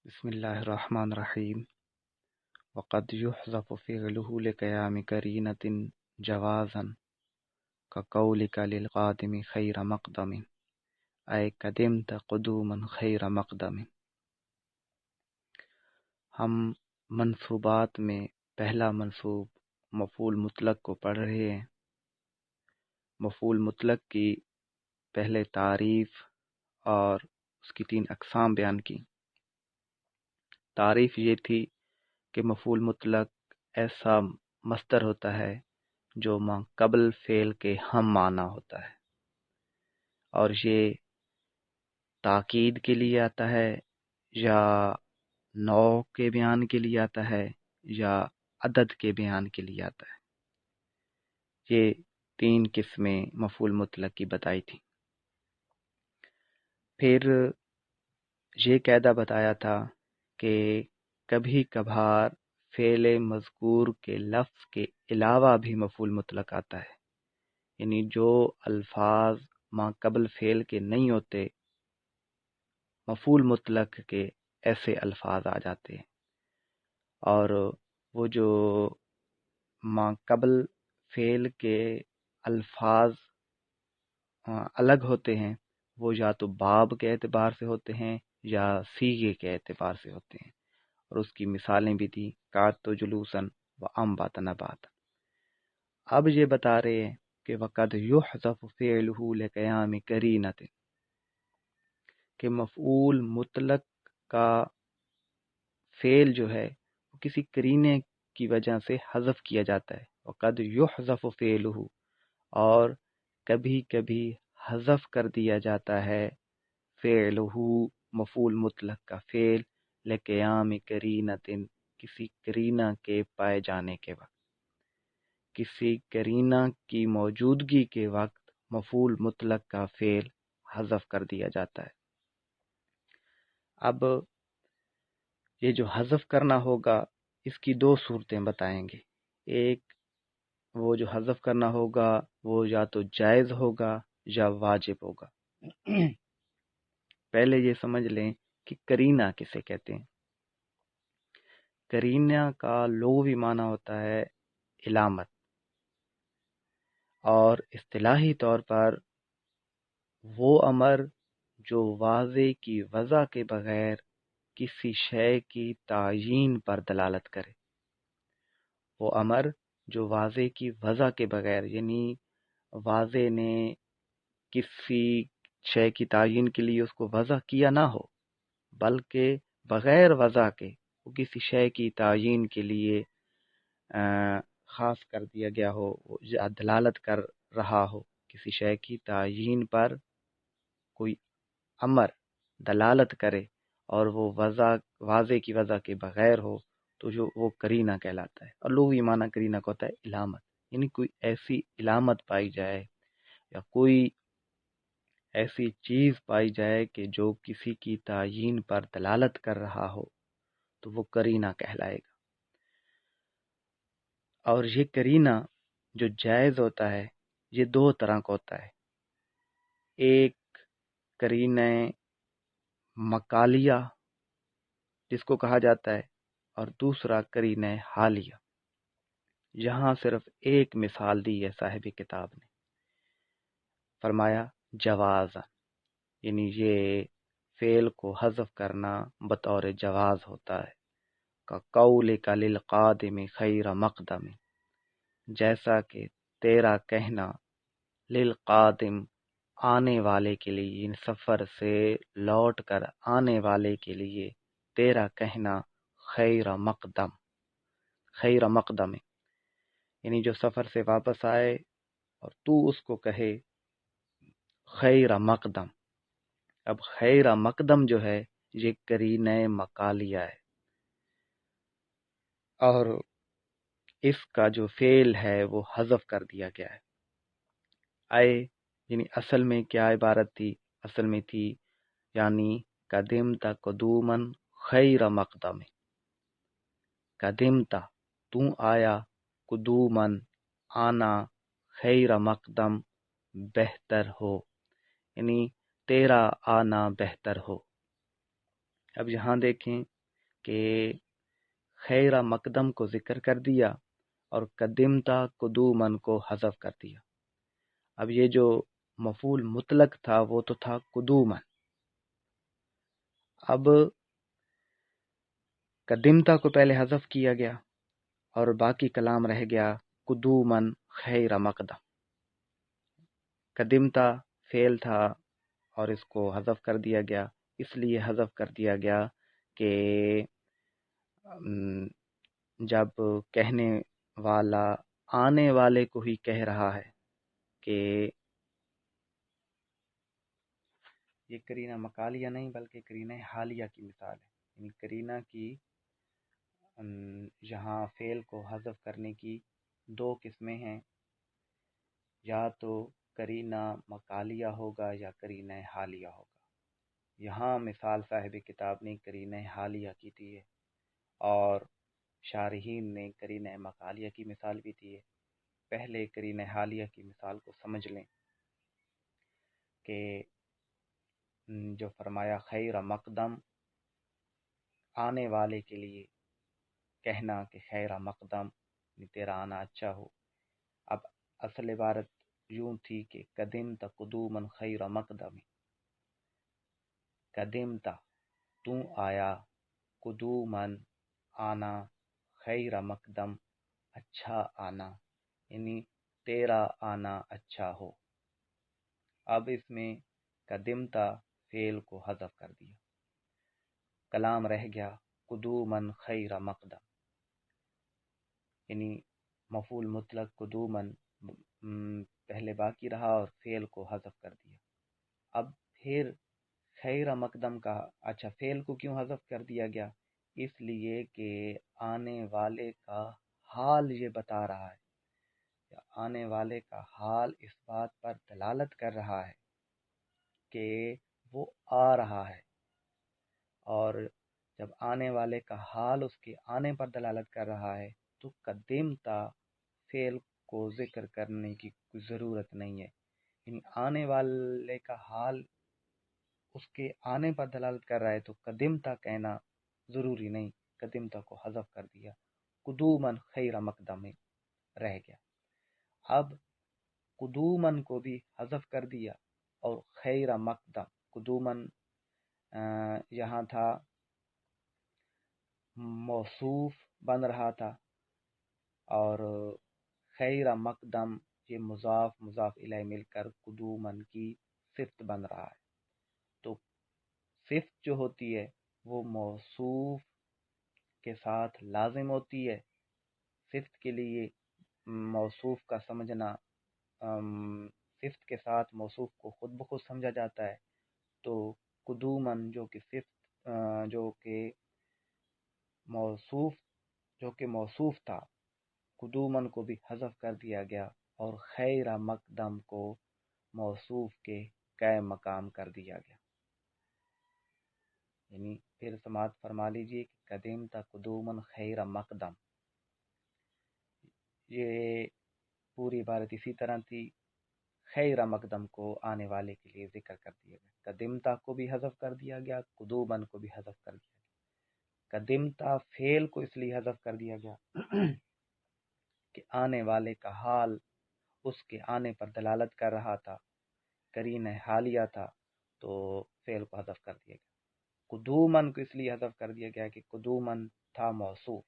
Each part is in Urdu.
بسم الله الرحمن الرحيم. وقد يحذف فعله لقيام قرينة جوازا كقولك للقادم خير مقدم أي قدمت قدوما خير مقدم. ہم منصوبات میں پہلا منصوب مفعول مطلق کو پڑھ رہے ہیں. مفعول مطلق کی پہلے تعریف اور اس کی 3 اقسام بیان کی. تعریف یہ تھی کہ مفعول مطلق ایسا مصدر ہوتا ہے جو ما قبل فعل کے ہم معنی ہوتا ہے، اور یہ تاکید کے لیے آتا ہے یا نوع کے بیان کے لیے آتا ہے یا عدد کے بیان کے لیے آتا ہے. یہ 3 قسمیں مفعول مطلق کی بتائی تھی. پھر یہ قاعدہ بتایا تھا کہ کبھی کبھار فعل مذکور کے لفظ کے علاوہ بھی مفعول مطلق آتا ہے، یعنی جو الفاظ ما قبل فعل کے نہیں ہوتے مفعول مطلق کے ایسے الفاظ آ جاتے ہیں، اور وہ جو ما قبل فعل کے الفاظ الگ ہوتے ہیں وہ یا تو باب کے اعتبار سے ہوتے ہیں یا صیغے کے اعتبار سے ہوتے ہیں، اور اس کی مثالیں بھی دی قعدت جلوساً و انبات نبات. اب یہ بتا رہے ہیں کہ وقد یحذف فعلہ لقیام قرینۃ، کہ مفعول مطلق کا فعل جو ہے وہ کسی قرینے کی وجہ سے حذف کیا جاتا ہے. وقد یحذف فعلہ، اور کبھی کبھی حذف کر دیا جاتا ہے فعلہ مفعول مطلق کا فعل لقیام قرینۃ، کسی قرینہ کے پائے جانے کے وقت، کسی قرینہ کی موجودگی کے وقت مفعول مطلق کا فعل حذف کر دیا جاتا ہے. اب یہ جو حذف کرنا ہوگا اس کی 2 صورتیں بتائیں گے. ایک، وہ جو حذف کرنا ہوگا وہ یا تو جائز ہوگا یا واجب ہوگا. پہلے یہ سمجھ لیں کہ قرینہ کسے کہتے ہیں. قرینہ کا لغوی معنی ہوتا ہے علامت، اور اصطلاحی طور پر وہ امر جو واضح کی وضع کے بغیر کسی شے کی تعیین پر دلالت کرے. وہ امر جو واضح کی وضع کے بغیر، یعنی واضح نے کسی شے کی تعیین کے لیے اس کو وضع کیا نہ ہو، بلکہ بغیر وضع کے وہ کسی شے کی تعیین کے لیے خاص کر دیا گیا ہو یا دلالت کر رہا ہو. کسی شے کی تعیین پر کوئی امر دلالت کرے اور وہ واضح کی وضع کے بغیر ہو تو جو وہ قرینہ کہلاتا ہے. اور لغوی معنی قرینہ کا ہوتا ہے علامت، یعنی کوئی ایسی علامت پائی جائے یا کوئی ایسی چیز پائی جائے کہ جو کسی کی تعیین پر دلالت کر رہا ہو تو وہ قرینہ کہلائے گا. اور یہ قرینہ جو جائز ہوتا ہے یہ 2 طرح کا ہوتا ہے. ایک قرینہ مقالیہ جس کو کہا جاتا ہے، اور دوسرا قرینہ حالیہ. یہاں صرف ایک مثال دی ہے صاحب کتاب نے، فرمایا جواز، یعنی یہ فعل کو حذف کرنا بطور جواز ہوتا ہے. کا قولک للقادم خیر مقدم، جیسا کہ تیرا کہنا للقادم آنے والے کے لیے، ان سفر سے لوٹ کر آنے والے کے لیے تیرا کہنا خیر مقدم. خیر مقدم یعنی جو سفر سے واپس آئے اور تو اس کو کہے خیر مقدم. اب خیر مقدم جو ہے یہ قرینہ مقالیہ ہے، اور اس کا جو فعل ہے وہ حذف کر دیا گیا ہے. آئے یعنی اصل میں کیا عبارت تھی؟ اصل میں تھی یعنی قدمت قدومن خیر مقدم. قدمت تو آیا، قدومن آنا، خیر مقدم بہتر ہو، یعنی تیرا آنا بہتر ہو. اب یہاں دیکھیں کہ خیر مقدم کو ذکر کر دیا اور قدمتا قدومن کو حذف کر دیا۔ اب یہ جو مفعول مطلق تھا وہ تو تھا قدومن، اب قدمتا کو پہلے حذف کیا گیا اور باقی کلام رہ گیا قدومن خیر مقدم۔ قدمتا فعل تھا اور اس کو حذف کر دیا گیا، اس لیے حذف کر دیا گیا کہ جب کہنے والا آنے والے کو ہی کہہ رہا ہے کہ یہ کرینہ مقالیہ نہیں بلکہ کرینہ حالیہ کی مثال ہے، یعنی کرینہ کی یہاں فعل کو حذف کرنے کی دو قسمیں ہیں، یا تو کرینہ مقالیہ ہوگا یا کرینہ حالیہ ہوگا۔ یہاں مثال صاحب کتاب نے کرینہ حالیہ کی دی ہے اور شارحین نے کرینہ مقالیہ کی مثال بھی دی ہے۔ پہلے کرینہ حالیہ کی مثال کو سمجھ لیں کہ جو فرمایا خیر مقدم، آنے والے کے لیے کہنا کہ خیر مقدم تیرا آنا اچھا ہو۔ اب اصل عبارت یوں تھی کہ قدمت قدومن خیر مقدم، قدمت تو آیا، قدومن آنا، خیر مقدم اچھا آنا، یعنی تیرا آنا اچھا ہو۔ اب اس میں قدمتا فعل کو حذف کر دیا، کلام رہ گیا قدومن خیر مقدم، یعنی مفعول مطلق قدومن پہلے باقی رہا اور فعل کو حذف کر دیا۔ اب پھر خیر مقدم کا اچھا فعل کو کیوں حذف کر دیا گیا؟ اس لیے کہ آنے والے کا حال یہ بتا رہا ہے، آنے والے کا حال اس بات پر دلالت کر رہا ہے کہ وہ آ رہا ہے، اور جب آنے والے کا حال اس کے آنے پر دلالت کر رہا ہے تو قدمتا فعل کو ذکر کرنے کی کوئی ضرورت نہیں ہے، یعنی آنے والے کا حال اس کے آنے پر دلالت کر رہا ہے تو قدمتا کہنا ضروری نہیں، قدمتا کو حذف کر دیا، قدومن خیر مقدم رہ گیا۔ اب قدومن کو بھی حذف کر دیا اور خیر مقدم، قدومن یہاں تھا موصوف بن رہا تھا اور خیر مقدم یہ مضاف مضاف الیہ مل کر قدومن کی صفت بن رہا ہے۔ تو صفت جو ہوتی ہے وہ موصوف کے ساتھ لازم ہوتی ہے، صفت کے لیے موصوف کا سمجھنا، صفت کے ساتھ موصوف کو خود بخود سمجھا جاتا ہے، تو قدومن جو کہ صفت جو کہ موصوف تھا، قدومن کو بھی حذف کر دیا گیا اور خیر مقدم کو موصوف کے قائم مقام کر دیا گیا۔ یعنی پھر سماعت فرما لیجئے کہ قدمت قدومن خیر مقدم، یہ پوری عبارت اسی طرح تھی، خیر مقدم کو آنے والے کے لیے ذکر کر دیا گیا، قدمتا کو بھی حذف کر دیا گیا، قدومن کو بھی حذف کر دیا گیا۔ قدمتا فعل کو اس لیے حذف کر دیا گیا کہ آنے والے کا حال اس کے آنے پر دلالت کر رہا تھا، قرینہ حالیہ تھا، تو فعل کو حذف کر دیا گیا۔ قدومن کو اس لیے حذف کر دیا گیا کہ قدومن تھا موصوف،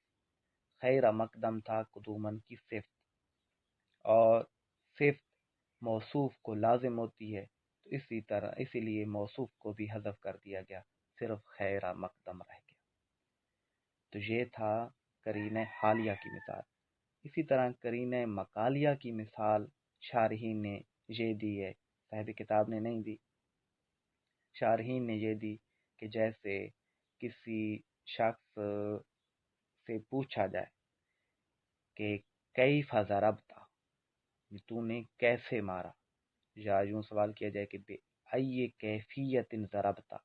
خیر مقدم تھا قدومن کی صفت، اور صفت موصوف کو لازم ہوتی ہے، تو اسی لیے موصوف کو بھی حذف کر دیا گیا، صرف خیر مقدم رہ گیا۔ تو یہ تھا قرینہ حالیہ کی مثال۔ اسی طرح قرینہ مقالیہ کی مثال شارحین نے یہ دی ہے، صاحب کتاب نے نہیں دی، شارحین نے یہ دی کہ جیسے کسی شخص سے پوچھا جائے کہ کیف ضربتا، تو نے کیسے مارا، یا یوں سوال کیا جائے کہ بے ای کیفیت ضربتا،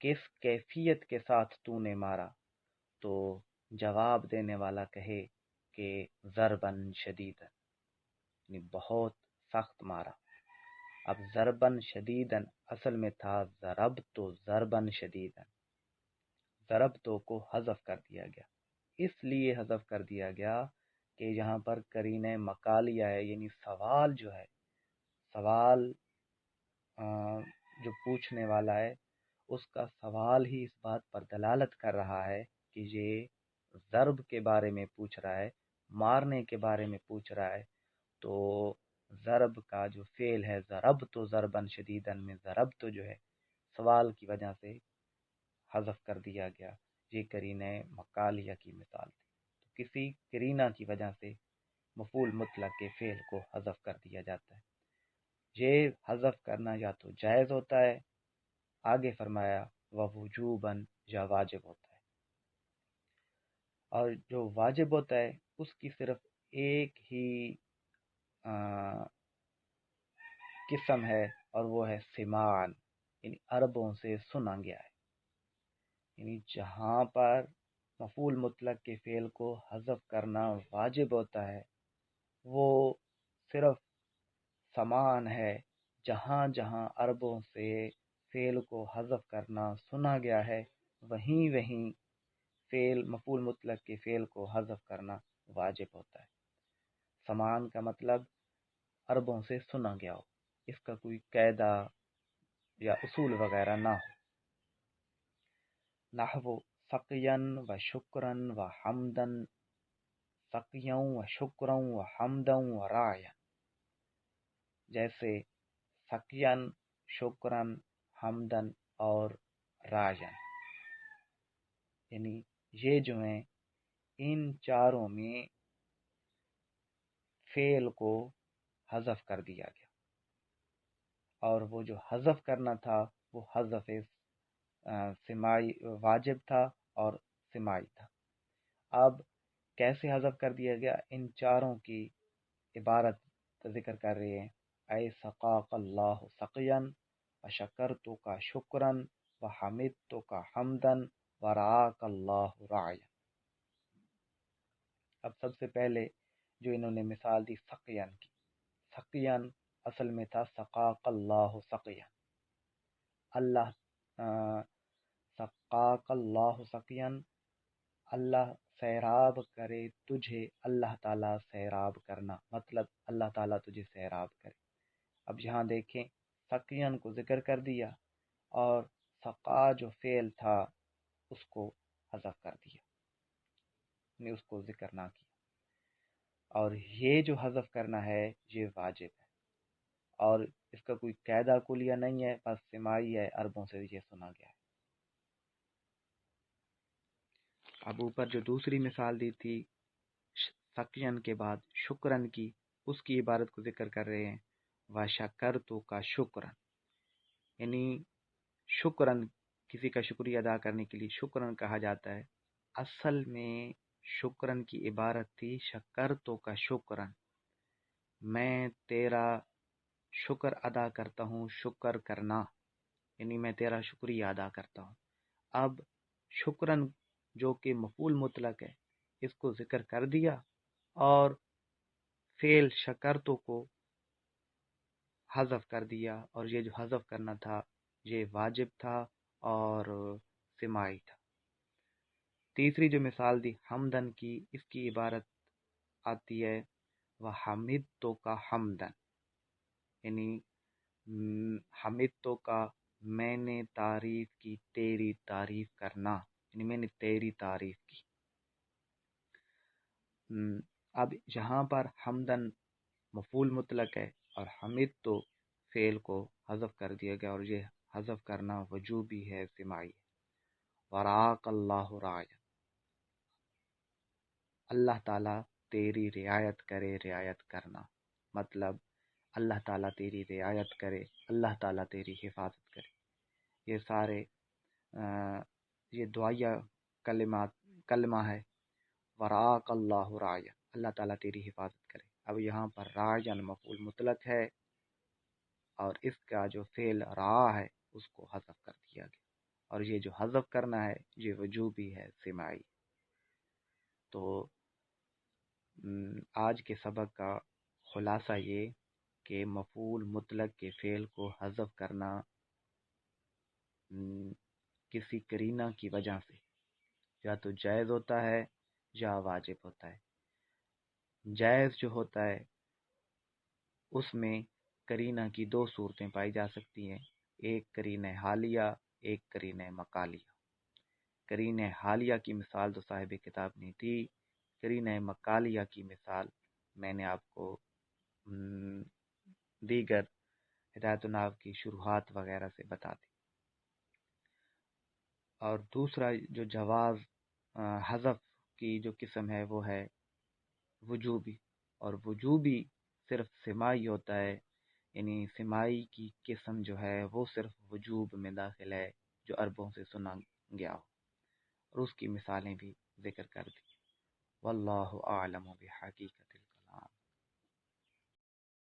کس کیفیت کے ساتھ تو نے مارا، تو جواب دینے والا کہے کہ ضربن شدیدن، یعنی بہت سخت مارا۔ اب ضربن شدیدن اصل میں تھا ضربت ضربن شدیدن، ضربتوں کو حذف کر دیا گیا۔ اس لیے حذف کر دیا گیا کہ یہاں پر قرینہ مقالیہ ہے، یعنی سوال جو ہے، سوال جو پوچھنے والا ہے اس کا سوال ہی اس بات پر دلالت کر رہا ہے کہ یہ ضرب کے بارے میں پوچھ رہا ہے، مارنے کے بارے میں پوچھ رہا ہے۔ تو ضرب کا جو فعل ہے، ضرب تو ضربن شدیدن میں ضرب تو جو ہے سوال کی وجہ سے حذف کر دیا گیا۔ یہ قرینہ مقالیہ کی مثال تھی۔ تو کسی قرینہ کی وجہ سے مفعول مطلق کے فعل کو حذف کر دیا جاتا ہے۔ یہ حذف کرنا یا تو جائز ہوتا ہے، آگے فرمایا ووجوباً، یا واجب ہوتا ہے، اور جو واجب ہوتا ہے اس کی صرف ایک ہی قسم ہے، اور وہ ہے سماعن، یعنی عربوں سے سنا گیا ہے۔ یعنی جہاں پر مفعول مطلق کے فعل کو حذف کرنا واجب ہوتا ہے وہ صرف سماعن ہے، جہاں جہاں عربوں سے فعل کو حذف کرنا سنا گیا ہے وہیں وہیں فعل مفعول مطلق کے فعل کو حذف کرنا واجب ہوتا ہے۔ سماعن کا مطلب عربوں سے سنا گیا ہو، اس کا کوئی قاعدہ یا اصول وغیرہ نہ ہو۔ نحو سقیاً و شکراً و حمداً، سقیاً و شکراً و حمداً و رعیاً، جیسے سقیاً، شکراً، حمداً اور رعیاً، یعنی یہ جو ہیں ان چاروں میں فعل کو حذف کر دیا گیا، اور وہ جو حذف کرنا تھا وہ حذف سماعی واجب تھا اور سماعی تھا۔ اب کیسے حذف کر دیا گیا؟ ان چاروں کی عبارت ذکر کر رہے ہیں، اے سقاق اللہ سقیاً و شکرتو کا شکراً و حمدتو کا حمداً و رعاک اللہ رعیاً۔ اب سب سے پہلے جو انہوں نے مثال دی سقیاً کی، سقیاً اصل میں تھا سقاق اللہ سقیاً، اللہ سقاق اللہ سقیاً، اللہ سیراب کرے تجھے، اللہ تعالیٰ سیراب کرنا، مطلب اللہ تعالیٰ تجھے سیراب کرے۔ اب یہاں دیکھیں سقیاً کو ذکر کر دیا اور سقا جو فعل تھا اس کو حذف کر دیا، نے اس کو ذکر نہ کیا، اور یہ جو حذف کرنا ہے یہ واجب ہے، اور اس کا کوئی قاعدہ کلیہ نہیں ہے، بس سماعی ہے، عربوں سے یہ سنا گیا ہے۔ اب اوپر جو دوسری مثال دی تھی سقیاً کے بعد شکرن کی، اس کی عبارت کو ذکر کر رہے ہیں، وَشَكَرْتُ کا شکرن، یعنی شکرن کسی کا شکریہ ادا کرنے کے لیے شکرن کہا جاتا ہے۔ اصل میں شکرن کی عبارت تھی شکرتو کا شکرن، میں تیرا شکر ادا کرتا ہوں، شکر کرنا یعنی میں تیرا شکریہ ادا کرتا ہوں۔ اب شکرن جو کہ مفعول مطلق ہے اس کو ذکر کر دیا، اور فعل شکرتو کو حذف کر دیا، اور یہ جو حذف کرنا تھا یہ واجب تھا اور سماعی تھا۔ تیسری جو مثال دی حمدن کی، اس کی عبارت آتی ہے وَحَمِدْتُ کا حمدن، یعنی حمدتو کا میں نے تعریف کی، تیری تعریف کرنا، یعنی میں نے تیری تعریف کی۔ اب جہاں پر حمدن مفعول مطلق ہے اور حمدتو فعل کو حذف کر دیا گیا، اور یہ حذف کرنا وجوبی ہے، سماعی ہے۔ وَرَعَاكَ اللَّهُ رَعْيًا، اللہ تعالیٰ تیری رعایت کرے، رعایت کرنا، مطلب اللہ تعالیٰ تیری رعایت کرے، اللہ تعالیٰ تیری حفاظت کرے۔ یہ سارے یہ دعائیہ کلمہ ہے، وَرَعَاكَ اللَّهُ رَعْيًا، اللہ تعالیٰ تیری حفاظت کرے۔ اب یہاں پر راعین مفعول مطلق ہے، اور اس کا جو فعل رعا ہے اس کو حذف کر دیا گیا، اور یہ جو حذف کرنا ہے یہ وجوبی ہے، سماعی۔ تو آج کے سبق کا خلاصہ یہ کہ مفعول مطلق کے فعل کو حذف کرنا کسی قرینہ کی وجہ سے یا تو جائز ہوتا ہے یا واجب ہوتا ہے۔ جائز جو ہوتا ہے اس میں قرینہ کی دو صورتیں پائی جا سکتی ہیں، ایک قرینہ حالیہ، ایک قرینہ مقالیہ۔ قرینہ حالیہ کی مثال تو صاحب کتاب نے دی، قرینہ مقالیہ کی مثال میں نے آپ کو دیگر ہدایت الناف کی شروحات وغیرہ سے بتا دی۔ اور دوسرا جو جواز حذف کی جو قسم ہے وہ ہے وجوبی، اور وجوبی صرف سماعی ہوتا ہے، یعنی سماعی کی قسم جو ہے وہ صرف وجوب میں داخل ہے جو عربوں سے سنا گیا ہو، اور اس کی مثالیں بھی ذکر کر دی۔ واللہ اعلم بحقیقت۔